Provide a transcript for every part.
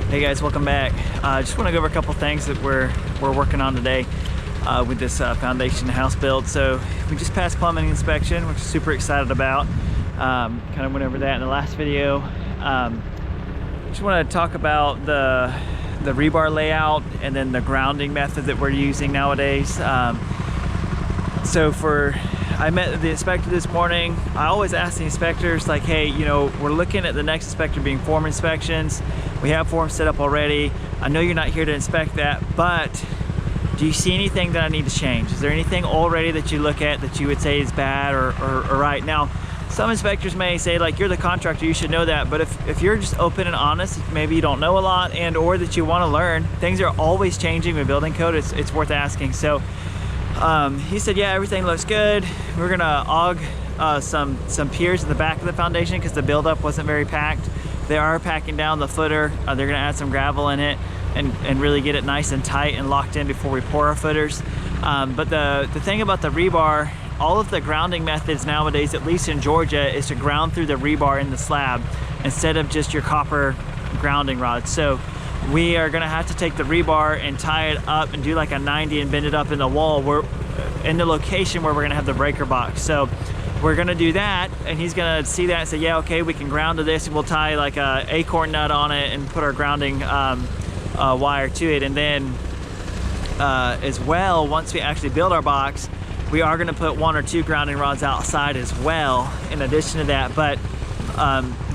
Hey guys, welcome back. I just want to go over a couple things that we're working on today with this foundation house build. So we just passed plumbing inspection, which is super excited about. Kind of went over that in the last video. Just want to talk about the rebar layout and then the grounding method that we're using nowadays. I met the inspector this morning. I always ask the inspectors, like, hey, you know, we're looking at the next inspector being form inspections. We have forms set up already. I know you're not here to inspect that, but do you see anything that I need to change? Is there anything already that you look at that you would say is bad or right? Now, some inspectors may say, like, you're the contractor, you should know that. But if you're just open and honest, maybe you don't know a lot or that you want to learn, things are always changing with building code. It's worth asking. So he said, yeah, everything looks good. We're gonna aug some piers in the back of the foundation because the buildup wasn't very packed. They are packing down the footer. They're gonna add some gravel in it and really get it nice and tight and locked in before we pour our footers. But the thing about the rebar, all of the grounding methods nowadays, at least in Georgia, is to ground through the rebar in the slab instead of just your copper grounding rod. So we are gonna have to take the rebar and tie it up and do like a 90 and bend it up in the wall. We're in the location where we're gonna have the breaker box. So we're gonna do that, and he's gonna see that and say, yeah, okay, we can ground to this, and we'll tie like a acorn nut on it and put our grounding wire to it. And then as well, once we actually build our box, we are gonna put 1 or 2 grounding rods outside as well in addition to that. But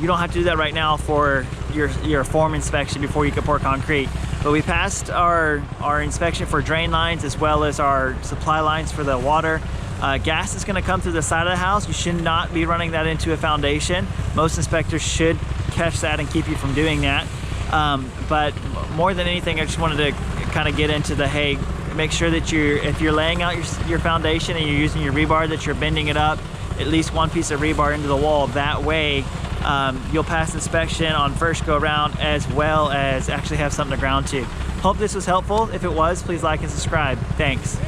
you don't have to do that right now for your form inspection before you can pour concrete. But we passed our inspection for drain lines as well as our supply lines for the water. Gas is gonna come through the side of the house. You should not be running that into a foundation. Most inspectors should catch that and keep you from doing that. But more than anything, I just wanted to kind of get into the, hey, make sure that if you're laying out your foundation and you're using your rebar, that you're bending it up at least 1 piece of rebar into the wall. That way you'll pass inspection on first go around as well as actually have something to ground to. Hope this was helpful. If it was, please like and subscribe. Thanks.